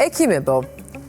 ექიმებო,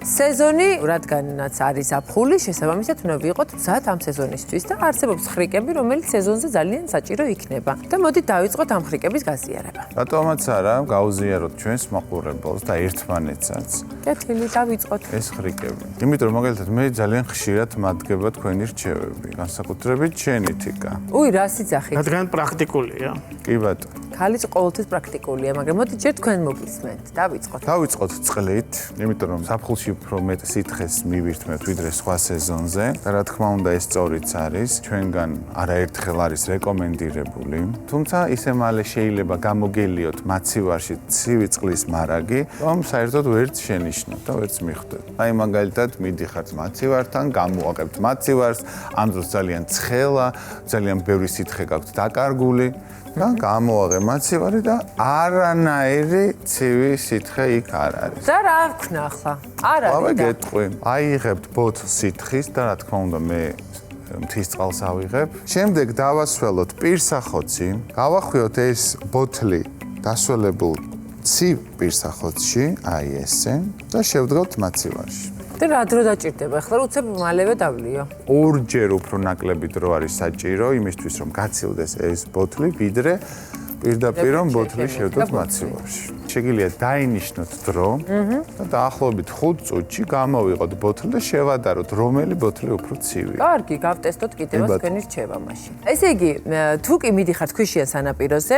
სეზონი, რადგანაც არის აფხული, შესაბამისად უნდა ვიყოთ მზად ამ სეზონისთვის და არსებობს ხრიკები, რომელიც სეზონზე ძალიან საჭირო იქნება. და მოდით დავიწყოთ ამ ხრიკების გაზიარება. რატომაც არა, გავზიაროთ ჩვენს მაყურებელს და ერთმანეთსაც. კეთილი, დავიწყოთ. ეს ხრიკები. იმიტომ რომ მაგალითად მე ძალიან ხშირად მადგება თქვენი რჩევები, განსაკუთრებით შენი თიკა. უი, რა სიძახით? რადგან პრაქტიკულია. კი ბატონო. ქალის ყოველთვის პრაქტიკულია, მაგრამ მოდით ჯერ თქვენ მოგისმენთ. დავიწყოთ. დავიწყოთ წყლით, იმიტომ რომ საფხულში უფრო მეტ სითხეს მივირთმევთ ვიდრე სხვა სეზონზე და რა თქმა უნდა ეს სწორიც არის, ჩვენგან არაერთხელ არის რეკომენდირებული. თუმცა ისე მალე შეიძლება გამოგელიოთ მაცივარში ცივი წყლის მარაგი, რომ საერთოდ ვერც შენიშნოთ და ვერც მიხვდეთ. აი მაგალითად მიდიხართ მაცივართან, გამოვაკებთ მაცივარს, ამ დროს ძალიან ცხელა, ძალიან ბევრი სითხე გაქვთ დაკარგული. და გამოვაღე მაცივარი და არანაირი ცივი სითხე იქ არ არის. და რა ვქნა ახლა? არ არის. ავე გეტყვი. აიღებთ ბოთლ სითხის და რა თქმა უნდა მე მთის წყალს ავიღებ. შემდეგ დავასველოთ პირსახოცი, გავახვიოთ ეს ბოთლი დასველებულ ცივ პირსახოცში, აი ესე და შევდგავთ მაცივარში. და რა დრო დაჭირდება? ახლა უცებ მალევე დავლიო. ორჯერ უფრო ნაკლები დრო არის საჭირო იმისთვის რომ გაცილდეს ეს ბოთლი, ვიდრე პირდაპირ რომ ბოთლი შევდგოთ მაცივარში. შეგიძლია დაინიშნოთ დრო და დაახლოებით 5 წუთში გამოვიღოთ ბოთლი და შევადაროთ რომელი ბოთლი უფრო ცივია. კარგი, გავტესტოთ კიდევ თქვენი რჩევა მაშინ. ესე იგი, თუ კი მიდიხართ ქვიშიან სანაპიროზე,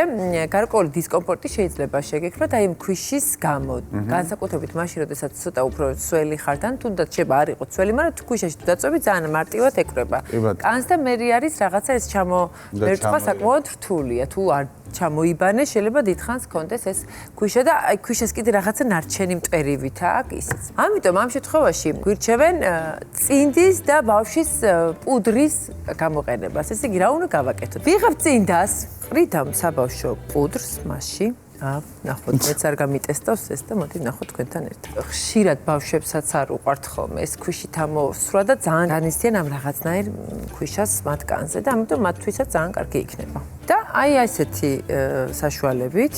გარკვეული დისკომფორტი შეიძლება შეგექმნათ აი ამ ქვიშის გამო. განსაკუთრებით მაშინ, როდესაც ცოტა უფრო სველი ხართ, ან თუნდაც შეიძლება არ იყოს სველი, მაგრამ თუ ქვიშაში დაწვევი ძალიან მარტივად ეკვრება. კანს და მერი არის რაღაცა ეს ჩამოვერწყვა საკმაოდ რთულია. თუ არ ჩამოიბანე, შეიძლება დიდხანს კონდეს ეს ქვიშა და აი ქვიშას კიდე რაღაცა ნარჩენი მტვერივით აქვს ისიც. ამიტომ ამ შემთხვევაში გვირჩევენ წინდის და ბავშვის პუდრის გამოყენებას. ესე იგი, რა უნდა გავაკეთოთ? ვიღებ წინდას, ყრით ამ საბავშვო პუდრს მასში. ნახოთ, მეც არ გამიტესტავს ეს და მოდი ნახოთ თქვენთან ერთად. ხშირად ბავშვებსაც არ უყვართ ხოლმე ეს ქვიშით ამოსვრა და ძალიან განიცდიან ამ რაღაცნაირ ქვიშას მათ კანზე და ამიტომ მათთვისაც ძალიან კარგი იქნება. და აი ესეთი საშუალებით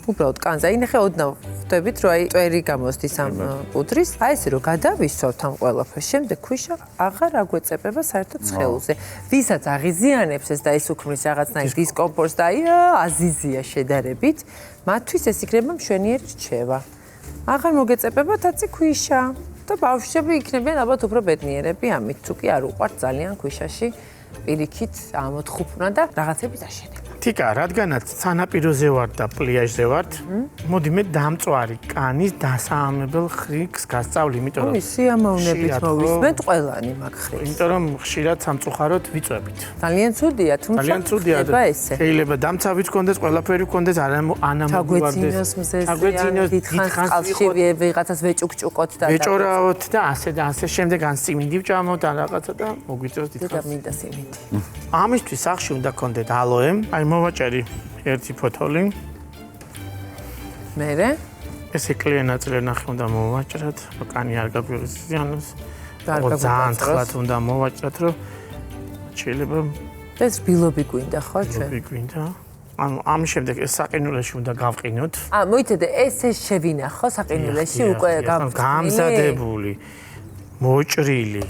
უბრალოდ კანზე ინახე ოდნავ ხვდებით რომ აი წვერი გამოსდის ამ პუდრის, აი ესე რომ გადავისვავთ ამ ყველაფერს, შემდეგ ქვიშა აღარ აგვეწებება საერთოდ სხეულზე. ვისაც აღიზიანებს ეს და ეს უქმნის რაღაცნაირ დისკომფორტს და აი აზიზია შედარებით, მათთვის ეს იქნება მშვენიერი რჩევა. აღარ მოგეწებებათ აცი ქვიშა და ბავშვები იქნებიან ალბათ უფრო ბედნიერები ამით, თუ კი არ უყვართ ძალიან ქვიშაში პირიქით ამოთხუფნა და რაღაცები დაშენება. თიკა, რადგანაც სანაპიროზე ვარ და პლიაჟზე ვარ, მოდი მე დამწვარი კანის დასაამებელ ხრიკს გასწავლი, იმიტომ რომ სიამოვნებით მოვისმენთ ყველანი მაგ ხრიკს. იმიტომ რომ ხშირად სამწუხაროდ ვიწვევით. ძალიან ცუდია, თუმცა ძალიან ცუდია. შეიძლება დამცავიც კონდეს, ყველაფერი კონდეს, ჩაგვეძინოს მზეზე, დიდხანს წყალში ვიღაცას ვეჭუკჭუკოთ და ვეჭორავთ და ასე და ასე, შემდეგ ან სიმინდი ვჭამოთ ან რაღაცა და მოგვიწევს დიდხანს. და მინდა სიმინდი. ამისთვის სახში უნდა კონდეთ ალოე, აი მოვაჭერი ერთი ფოთოლი. მერე ეს ეკლია ნაწილი ნახე უნდა მოვაჭრათ, რომ კანი არ გაგვიზიანოს. ძალიან თხლად უნდა მოვაჭრათ, რომ შეიძლება ეს რბილობი გვინდა ხო ჩვენ? რბილობი გვინდა. ანუ ამის შემდეგ ეს საყინულეში უნდა გავყინოთ. მოიცადე ესე შევინახო საყინულეში უკვე გამზადებული, მოჭრილი.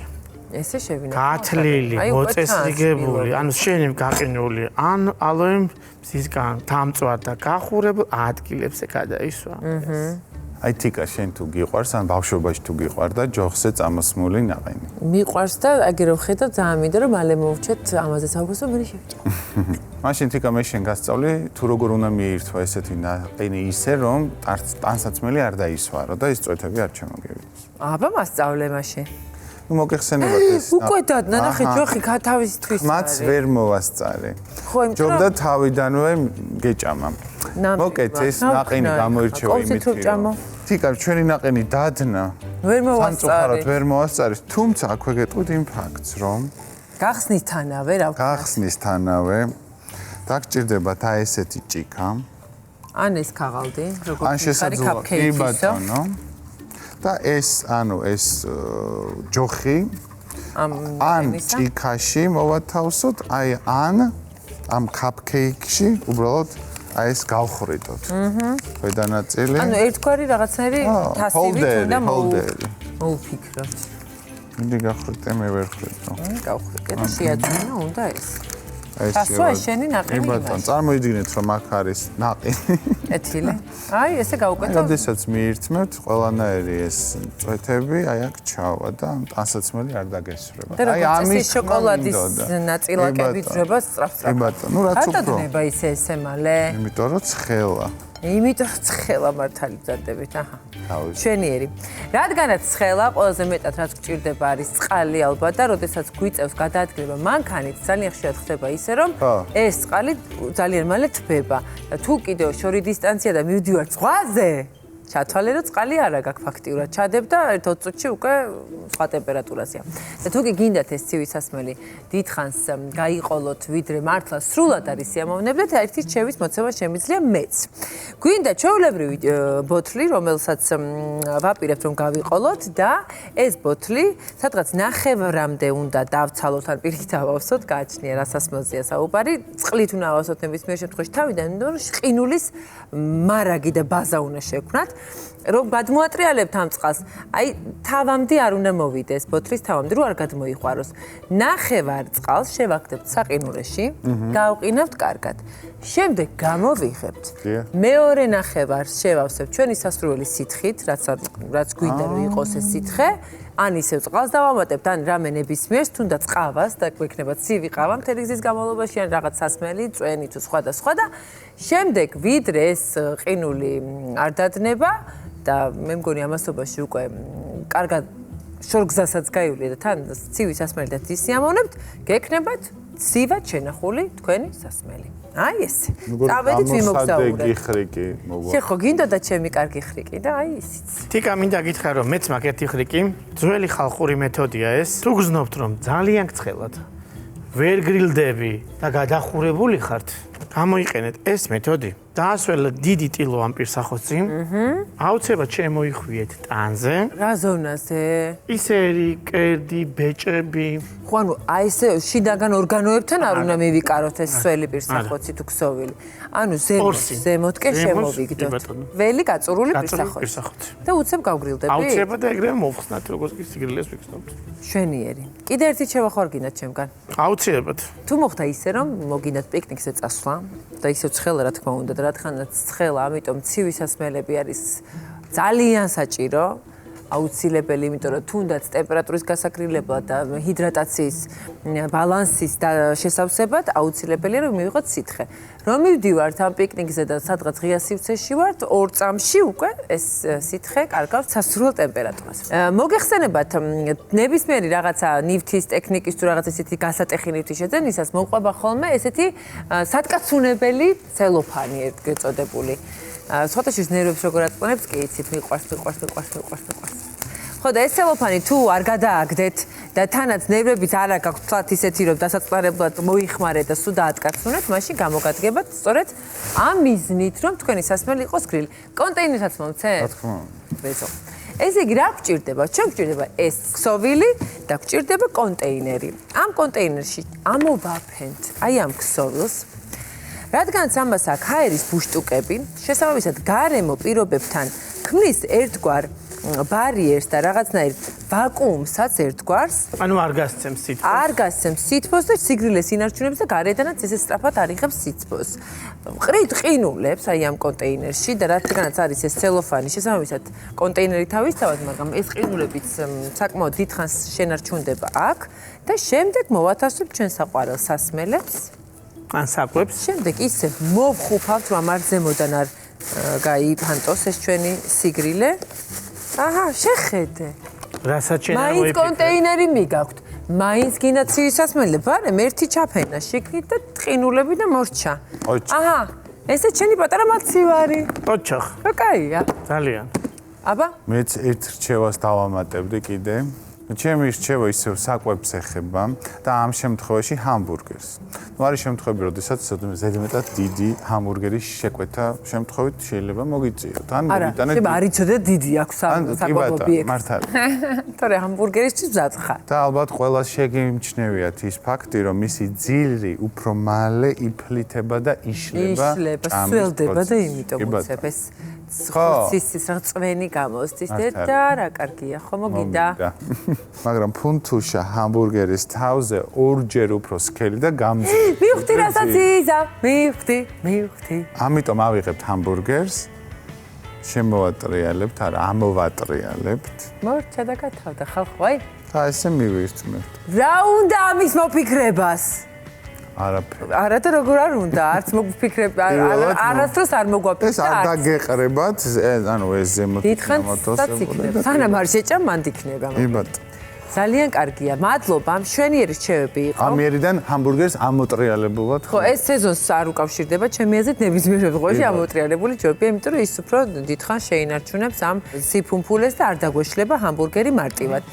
ესე შევინახო. გათლილი, მოწესრიგებული, ანუ შენი გაყინული, ან ალოემ მზისგან დამწვარ და გახურებულ ადგილებზე გადაისვა. აი თიკა შენ თუ გიყვარს ან ბავშვობაში თუ გიყვარდა ჯოხზე წამოსმული ნაყინი. მიყვარს და აგერ ვხედავ ძალიან მინდა რომ მალე მოვჩეთ ამაზე საუბარს და მე შევჭამ. მაშინ თიკა მე შენ გასწავლი თუ როგორ უნდა მიირთვა ესეთი ნაყინი ისე რომ ტანსაცმელი არ დაისვარო და ეს წვეთები არ ჩამოგივიდეს. აბა მასწავლე მაშინ. ნუ მოგეხსენებათ ეს. უკვე ნახე ჯოხი თავისთვის არის. მაც ვერ მოვასწარე. ჯობდა თავიდანვე გეჭამა. მოკეთ ეს ნაყინი გამოირჩევა იმით რომ თიკა ჩვენი ნაყინი დადნა. ვერ მოვასწარე. ვერ მოვასწარე, თუმცა აქვე გეტყვით იმ ფაქტს რომ გახსნისთანავე რა ვქნა. გახსნისთანავე დაგჭირდებათ აი ესეთი ჭიქა. ან ეს ქაღალდი, როგორც ან შესაძლოა კი ბატონო. და ეს ანუ ეს ჯოხი ან ჭიქაში მოვათავსოთ, აი ან ამ კაპკეიკში უბრალოდ აი ეს გავხრიტოთ. ქვედა ნაწილი. ანუ ერთგვარი რაღაცნაირი თასივით უნდა მოუფიქროთ. მინდა გავხრიტე, მე ვერ ხრიტო. გავხრიტე და შეაძინა უნდა ეს. ასე შენი ნაყინი. ბატონო, წარმოიდგინეთ რომ აქ არის ნაყინი. ეთილი. აი ესე გავუკეთო. როდესაც მიირთმევთ ყველანაირი ეს წვეთები, აი აქ ჩავა და ტანსაცმელი არ დაგესრება. აი ამის შოკოლადის ნაწილაკები ძრება სწრაფ-სწრაფ. ბატონო, რაც უფრო. ხატოდება ესე მალე. იმიტომ რომ ცხელა. იმიტომ ცხელა მართალი ბრძანდებით, აჰა. თავის. ჩვენიერი. რადგანაც ცხელა ყველაზე მეტად რაც გჭირდება არის წყალი ალბათ და როდესაც გვიწევს გადაადგილება მანქანით ძალიან ხშირად ხდება ისე რომ ეს წყალი ძალიან მალე თბება და თუ კიდევ შორი დისტანცია და მივდივარ ზღვაზე ჩათვალე რომ წყალი არა გაქვს ფაქტიურად ჩადებ და 1-20 წუთში უკვე სხვა ტემპერატურაზეა. და თუ კი გინდათ ეს ცივი სასმელი დიდხანს გაიყოლოთ ვიდრე მართლა სრულად არის სიამოვნებდეთ ერთი რჩევის მოცემა შემიძლია მეც. გვინდა ჩვეულებრივი ბოთლი რომელსაც ვაპირებთ რომ გავიყოლოთ და ეს ბოთლი სადღაც ნახევრამდე უნდა დავცალოთ ან პირიქით ავავსოთ გააჩნია რა სასმელზეა საუბარი წყლით უნდა ავავსოთ ნებისმიერ შემთხვევაში თავიდან რომ ყინულის მარაგი და ბაზა უნდა შევქმნათ რომ გადმოატრიალებთ ამ წყალს, აი თავამდე არ უნდა მოვიდეს, ბოთლის თავამდე, რომ არ გადმოიყვაროს. ნახევარ წყალს შევაგდებთ საყინულეში, გავყინავთ კარგად. შემდეგ გამოვიღებთ. მეორე ნახევარს შევავსებთ ჩვენი სასურველი სითხით, რაც გვინდა რომ იყოს ეს სითხე. ან ისევ წყალს დავამატებთ, ან რამე ნებისმიერს, თუნდაც ყავას და გვექნება ცივი ყავა მთელი გზის განმავლობაში, ან რაღაც სასმელი, წვენი თუ სხვა და სხვა და შემდეგ ვიდრე ეს ყინული არ დადნება და მე მგონი ამასობაში უკვე კარგად შორგზასაც გაივლია და თან ცივი სასმელი და დისიამოვნებთ, გექნებათ ცივად შენახული თქვენი სასმელი. აი ესე. წავედით ვიმოგზაურეთ. ხრიკი მოგვა. შენ ხო გინდოდა ჩემი კარგი ხრიკი და აი ისიც. თიკა მინდა გითხრა რომ მეც მაგ ერთი ხრიკი, ძველი ხალხური მეთოდია ეს. თუ გზნობთ რომ ძალიან გცხელად ვერ გრილდები და გადახურებული ხართ, გამოიყენეთ ეს მეთოდი. დაასველეთ დიდი ტილო ამ პირსახოცი. აუცილებლად შემოიხვიეთ ტანზე. რა ზონაზე? ისერი, კერდი, ბეჭები. ხო ანუ აი ესე შიდაგან ორგანოებთან არ უნდა მივიკაროთ ეს სველი პირსახოცი თუ ქსოვილი. ანუ ზემოთკენ შემოვიგდოთ. ველი გაწურული პირსახოცი. და უცებ გავგრილდები? აუცილებლად და ეგრევე მოვხსნათ როგორც კი სიგრილეს ვიქნებთ. შვენიერი. კიდე ერთი რჩევა ხო არ გინდათ ჩემგან? აუცილებლად. თუ მოხდა ისე რომ მოგინდათ პიკნიკზე წასვლა და ისევ ცხელა რა თქმა უნდა და რადგანაც ცხელა, ამიტომ ცივი სასმელები არის ძალიან საჭირო. აუცილებელი, იმიტომ რომ თუნდაც ტემპერატურის გასაკრილებლად და ჰიდრატაციის ბალანსის შესავსებად აუცილებელია რომ მივიღოთ სითხე. რომ მივდივართ ამ პიკნიკზე და სადღაც ღია სივრცეში ვართ, 2 წამში უკვე ეს სითხე კარგავს სასურველ ტემპერატურას. მოგეხსენებათ ნებისმიერი რაღაცა ნივთის ტექნიკის თუ რაღაც ესეთი გასატეხი ნივთის შეძენისას მოყვება ხოლმე ესეთი სატკაცუნებელი ცელოფანი ეწოდებული. სხვათაშორის ნერვებს როგორ აწყვანებს, კი იცით, მიყვარს. ხო და ეს ცელოფანი თუ არ გადააგდეთ და თანაც ნერვებიც არ აქვს თლათ ისეთი რომ დასაწყნარებლად მოიხმარეთ და სულ დაატკაცუნეთ, მაშინ გამოგადგებათ სწორედ ამ მიზნით, რომ თქვენი სასმელი იყოს გრილი. კონტეინერსაც მომცეთ? რა თქმა უნდა. ესე იგი რა გვჭირდება? ჩვენ გვჭირდება ეს ქსოვილი და გვჭირდება კონტეინერი. ამ კონტეინერში ამოვაფენთ აი ამ ქსოვილს. რადგანაც ამას აქვს ჰაერის ბუშტუკები, შესაბამისად გარემო პირობებთან ქმნის ერთგვარ ბარიერს და რაღაცნაირ ვაკუუმსაც ერთგვარს. ანუ არ გასცემს სითბოს. არ გასცემს სითბოს და სიგრილეს ინარჩუნებს და გარედანაც ესე სწრაფად არ იღებს სითბოს. ყრით ყინულებს აი ამ კონტეინერში და რადგანაც არის ეს ცელოფანი, შესაბამისად კონტეინერი თავისთავად, მაგრამ ეს ყინულებიც საკმაოდ დიდხანს შენარჩუნდება აქ და შემდეგ მოვათავსებთ ჩვენ საყვარელ სასმელებს. ან საკვებს. შემდეგ ისე მოვხუფავთ, რომ არ ზემოდან არ გაიფანტოს ეს ჩვენი სიგრილე. აჰა, შეხედე. რასაც შენ არ მაინც მოიფიქრე. კონტეინერი მიგაქვთ. მაინც გინდა ცივი სასმელი, ბარემ ერთი ჩაფენა შიგნით და ყინულები და მორჩა. აჰა, ესე ჩვენი პატარა მაცივარი. ოჩახ. რა კაია. ძალიან. აბა? მეც ერთ რჩევას დავამატებდი კიდე. ჩემი რჩევა ისევ საკვებს ეხება და ამ შემთხვევაში ჰამბურგერს. არის შემთხვევები, როდესაც ზედმეტად დიდი ჰამბურგერის შეკვეთა შემთხვევით შეიძლება მოგიწიოთ. ან მოგიტანეთ. არა, არ იცოდე დიდი აქვს საკვებობი. მართალი. თორე ჰამბურგერისთვის მზად ხარ. და ალბათ ყველას შეგიმჩნევიათ ის ფაქტი, რომ მისი ძილი უფრო მალე იფლითება და იშლება. სველდება და იმიტომ უცებ ეს ხორცის რა წვენი გამოსდის და რა კარგია, ხო მოგიდა? მაგრამ ფუნთუშა ჰამბურგერის თავზე ორჯერ უფრო სქელი და გამძლე. მივხვდი რასაც იზა, მივხვდი. ამიტომ ავიღებთ ჰამბურგერს. შემოვატრიალებთ, არა, ამოვატრიალებთ. მორჩა და გათავდა ხალხო, აი. და ესე მივირთმევთ. რა უნდა ამის მოფიქრებას? არაფერი. არა და როგორ არ უნდა, არც მოფიქრებ, არასდროს არ მოგვაფიქრე. ეს არ დაგეყრებათ, ანუ ეს ზემოთ მოდოსებული. სანამ არ შეჭამ, მანდ იქნება. იბათ. ძალიან კარგია. მადლობა. მშვენიერი რჩევები იყო. ამიერიდან ჰამბურგერს ამოტრიალებულად. ხო, ეს სეზონს არ უკავშირდება, ჩემი აზრით, ნებისმიერ შემთხვევაში ამოტრიალებული ჯობია, იმიტომ რომ ის უფრო დიდხანს შეინარჩუნებს ამ სიფუმფულეს და არ დაგვეშლება ჰამბურგერი მარტივად.